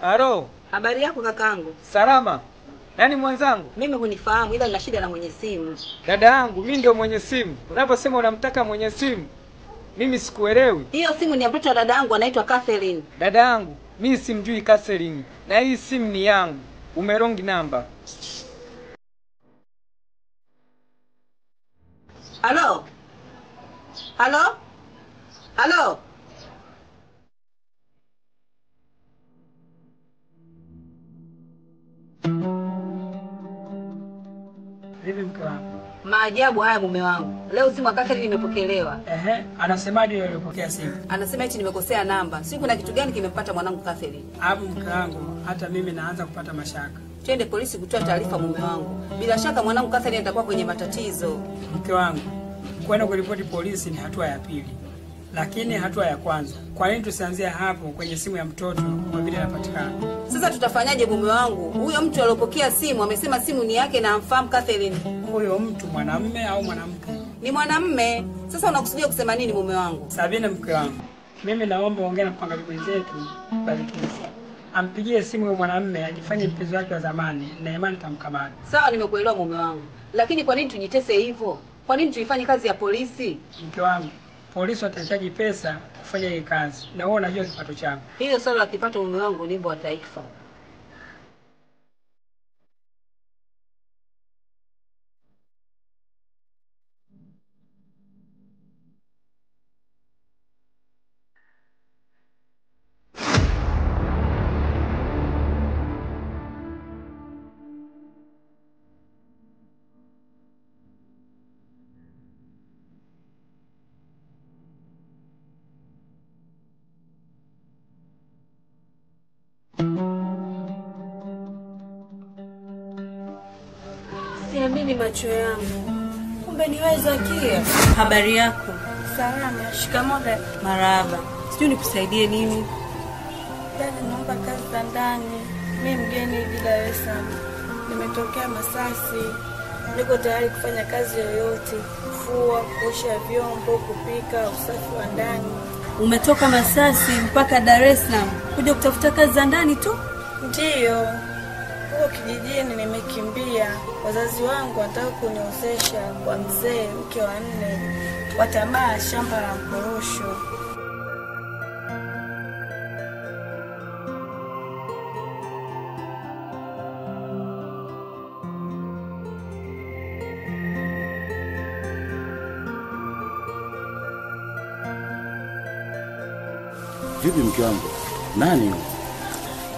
Aro, habari yako kakaangu? Salama. Nani mwenzangu? Mimi hunifahamu ila nina shida na mwenye simu. Dada yangu, mimi ndio mwenye simu. Unaposema unamtaka mwenye simu, mimi sikuelewi. Hiyo simu ni ya mtoto wa dada yangu anaitwa Catherine. Dada yangu, mimi simjui Catherine. Na hii simu ni yangu. Umerongi namba. Halo? Halo? Halo? Vipi mke wangu? Maajabu haya mume wangu. Leo simu ya Catherine imepokelewa. Anasemaje yule aliyopokea simu? Anasema eti nimekosea namba. Si kuna kitu gani kimempata mwanangu Catherine? Hapo mke wangu, hata mimi naanza kupata mashaka. Twende polisi kutoa taarifa mume wangu. Bila shaka mwanangu Catherine atakuwa kwenye matatizo. Mke wangu, kwenda kuripoti polisi ni hatua ya pili. Lakini hatua ya kwanza, kwa nini tusianzia hapo kwenye simu ya mtoto kwa vile anapatikana? Sasa tutafanyaje mume wangu? Huyo mtu aliyopokea simu amesema simu ni yake na amfahamu Catherine. Huyo mtu mwanamume au mwanamke? Ni mwanamume. Sasa unakusudia kusema nini mume wangu? Sabina mke wangu, mimi naomba ongea na mpanga mwenzetu Balikisa. Ampigie simu huyo mwanamume ajifanye mpenzi wake wa zamani na imani tamkamata. Sawa, nimekuelewa mume wangu. Lakini kwa nini tujitese hivyo? Kwa nini tuifanye kazi ya polisi? Mke wangu, polisi watahitaji pesa kufanya hii kazi. Na wewe unajua kipato changu. Hiyo swala la kipato mume wangu ni wimbo wa taifa. Siamini macho yangu. Kumbe ni wewe Zakia. Habari yako? Salama. Shikamoo dada. Marahaba. Sijui nikusaidie nini? Dada, naomba kazi za ndani. Mimi mgeni hivi Dar es Salaam. Nimetokea Masasi. Niko tayari kufanya kazi yoyote. Kufua, kuosha vyombo, kupika, usafi wa ndani. Umetoka Masasi mpaka Dar es Salaam kuja kutafuta kazi za ndani tu? Ndiyo. Huko kijijini nimekimbia. Wazazi wangu wanataka kuniozesha kwa mzee mke wa 4 wa tamaa shamba la mkorosho. Vipi mke wangu? Nani?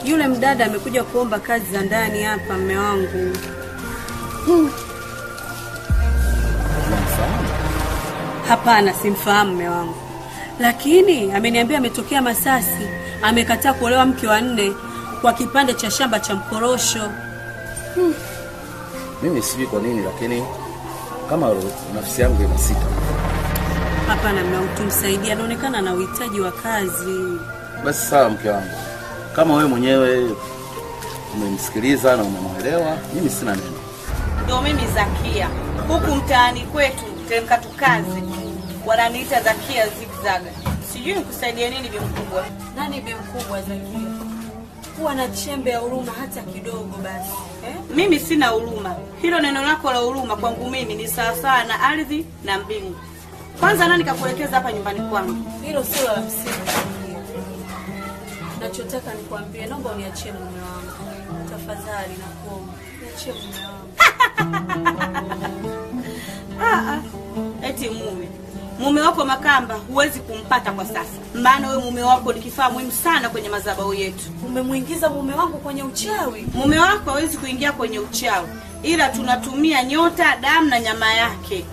Yule mdada amekuja kuomba kazi za ndani hapa mume wangu. Unamfahamu? Hapana, simfahamu mume wangu. Lakini ameniambia ametokea Masasi, amekataa kuolewa mke wa 4 kwa kipande cha shamba cha mkorosho. Mimi sijui kwa nini, lakini kama nafsi yangu inasita. Hapana mume wangu, tumsaidie, anaonekana na uhitaji wa kazi. Basi sawa mke wangu. Kama wewe mwenyewe umemsikiliza na umemwelewa, mimi sina neno. Ndio mimi Zakia. Huku mtaani kwetu teremka tukazi. Wananiita Zakia zigzaga. Sijui nikusaidie nini bi mkubwa. Nani bi mkubwa Zakia? Kuwa na chembe ya huruma hata kidogo basi. Mimi sina huruma. Hilo neno lako la huruma kwangu mimi ni sawa na ardhi na mbingu. Kwanza nani kakuelekeza hapa nyumbani kwangu? Hilo sio la msingi. Nachotaka nikwambie, naomba uniachie mume wangu. Tafadhali nakuomba. Niachie mume wangu. Eti mume wako Makamba huwezi kumpata kwa sasa. Maana wewe mume wako ni kifaa muhimu sana kwenye madhabahu yetu. Umemuingiza mume wangu kwenye uchawi? Mume wako hawezi kuingia kwenye uchawi. Ila tunatumia nyota, damu na nyama yake.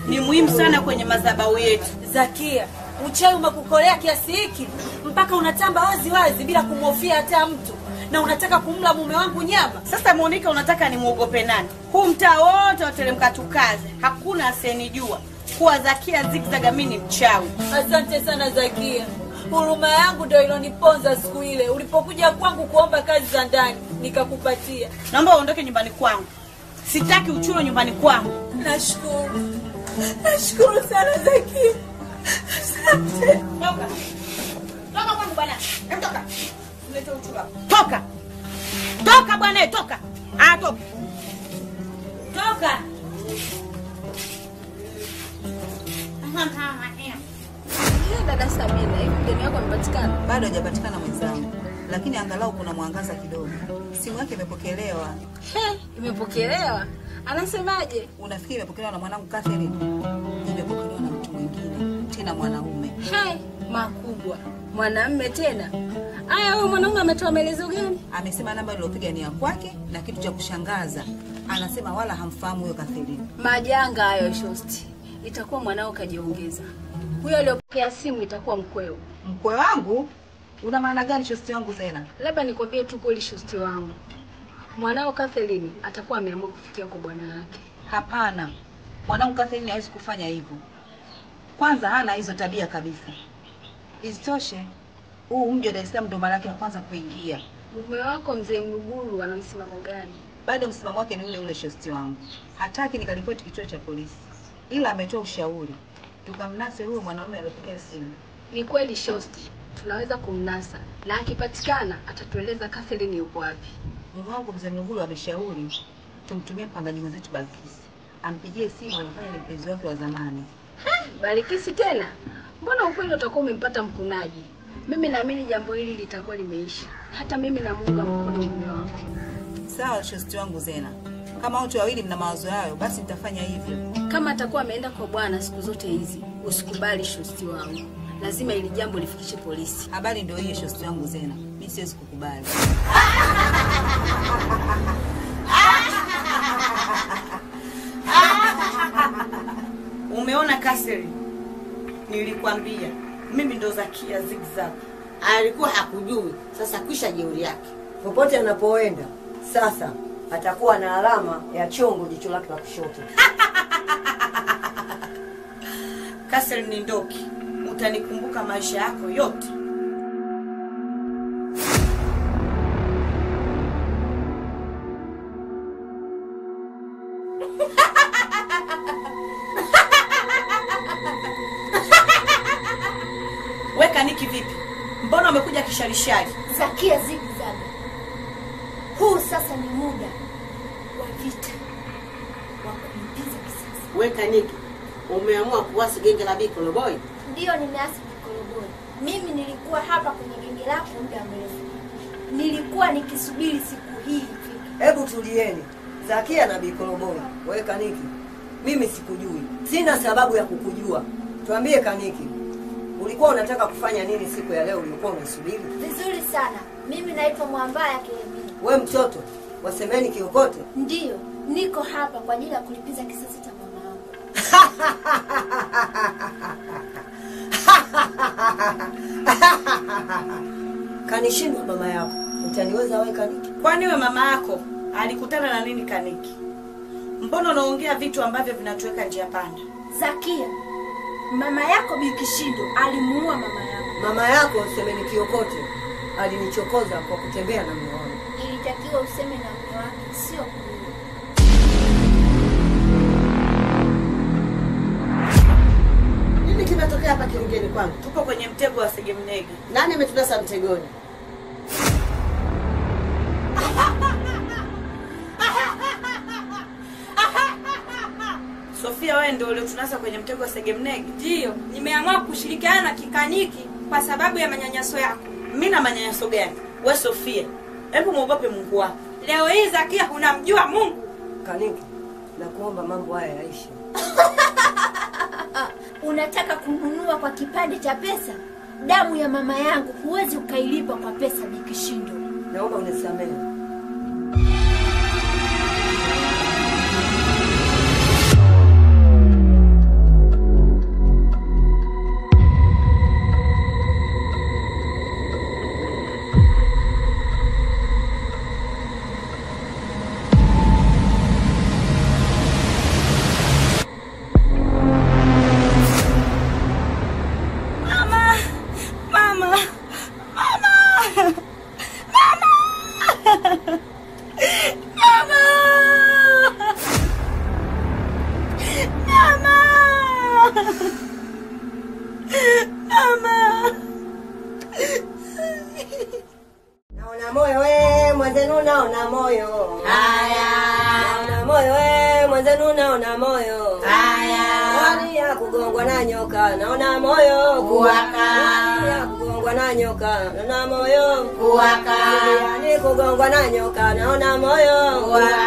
Ni muhimu sana kwenye madhabahu yetu. Zakia, Uchawi umekukolea kiasi hiki mpaka unatamba wazi wazi bila kumhofia hata mtu, na unataka kumla mume wangu nyama. Sasa Monica, unataka nimuogope nani? Huu mtaa wote watelemka tukaze, hakuna asiyenijua kuwa Zakia Zigzag mimi ni mchawi. Asante sana Zakia, huruma yangu ndio iloniponza siku ile ulipokuja kwangu kuomba kazi za ndani nikakupatia. Naomba uondoke nyumbani kwangu, sitaki uchuro nyumbani kwangu. Nashukuru sana Zakia. Asante. Toka kwangu bwana. Hebu toka. Ulete uchuro. Toka. Toka bwana, toka. Toka. Toka. Dada Samina, hivi mgeni wako amepatikana? Bado hajapatikana mwenzangu, lakini angalau kuna mwangaza kidogo. Simu yake imepokelewa. Imepokelewa? Anasemaje? Unafikiri imepokelewa na mwanangu Catherine? Imepokelewa na mtu mwingine, tena mwanaume. Makubwa. Mwanamume tena? Aya, huyo mwanaume ametoa maelezo gani? Amesema namba iliyopiga ni ya kwake, na kitu cha kushangaza anasema wala hamfahamu huyo Catherine. Majanga hayo shosti. Itakuwa mwanao kajiongeza. Huyo aliyopokea simu itakuwa mkweo. Mkwe wangu? Una maana gani shosti wangu Zena? Labda nikwambie tu kweli shosti wangu. Mwanao Catherine atakuwa ameamua kufikia kwa bwana wake. Hapana. Mwanangu Catherine hawezi kufanya hivyo. Kwanza hana hizo tabia kabisa. Isitoshe, huu mji wa Dar es Salaam ndo mara yake ya kwanza kuingia. Mume wako mzee Mluguru ana msimamo gani? Bado msimamo wake ni ule ule shosti wangu. Hataki nikaripoti kituo cha polisi. Ila ametoa ushauri tukamnase huyo mwanaume aliyepokea simu. Ni kweli shosti, tunaweza kumnasa na akipatikana atatueleza Catherine yupo wapi. Mume wangu mzee Mluguru ameshauri tumtumie mpangaji mwenzetu Balkisi. Ampigie simu anafanya ni mpenzi wake wa zamani. Balkisi tena? Mbona ukweli utakuwa umempata mkunaji? Mimi naamini jambo hili litakuwa limeisha. Hata mimi namuunga mkono mume wangu. Sawa shosti wangu Zena. Kama wote wawili mna mawazo hayo, basi nitafanya hivyo. Kama atakuwa ameenda kwa bwana siku zote hizi, usikubali shosti wangu. Lazima ili jambo lifikishe polisi. Habari ndio hiyo shosti wangu Zena. Mimi siwezi kukubali. Umeona Catherine? Nilikwambia mimi ndo Zakia Zigzag. Alikuwa hakujui, sasa kwisha jeuri yake. Popote anapoenda sasa atakuwa na alama ya chongo jicho lake la kushoto. Catherine Ndoki, utanikumbuka maisha yako yote. Weka niki vipi? Mbona umekuja kisharishari? Zakia Zigzag. Huu sasa ni muda wa vita. Wa kulipiza kisasi. Weka niki. Umeamua kuasi genge la Bikolo Boy? Ndio nimeasi Bikolo Boy. Mimi nilikuwa hapa kwenye genge lako muda mrefu. Nilikuwa nikisubiri siku hii ifike. Hebu tulieni. Zakia na Bikolo Boy. Weka niki. Mimi sikujui. Sina sababu ya kukujua. Tuambie Kaniki. Ulikuwa unataka kufanya nini siku ya leo ulikuwa unasubiri? Vizuri sana. Mimi naitwa Mwambaya Kelemi. We mtoto, wasemeni kiokote? Ndio, niko hapa kwa ajili ya kulipiza kisasi cha mama wangu. Kanishindwa mama yako. Utaniweza wewe Kaniki? Kwani we mama yako alikutana na nini Kaniki? Mbona unaongea vitu ambavyo vinatuweka njia panda? Zakia, mama yako Bikishindo alimuua mama yangu. Mama yako semeni kiokote alinichokoza kwa kutembea na mume wangu. Ilitakiwa useme na mume wake, sio kuua. Nini kimetokea hapa kiungeni kwangu? Tupo kwenye mtego wa Segemnege. Nani ametulasa mtegoni? Sofia, wewe ndio uliotunasa kwenye mtego wa Segemnege? Ndio, nimeamua kushirikiana na Kikaniki kwa sababu ya manyanyaso yako. Mimi na manyanyaso gani? We Sofia, hebu muogope Mungu wako. Leo hii Zakia unamjua Mungu? Kaniki, nakuomba mambo haya yaishi. Unataka kununua kwa kipande cha pesa? Damu ya mama yangu huwezi ukailipa kwa pesa Bikishindo. Naomba unisamehe. naona moyo we mwenzenu naona moyo. Haya. Naona moyo we mwenzenu naona moyo. Haya. Hali ya kugongwa na nyoka naona moyo kuwaka. Hali ya kugongwa na nyoka naona moyo kuwaka. Hali ya kugongwa na nyoka naona moyo kuwaka.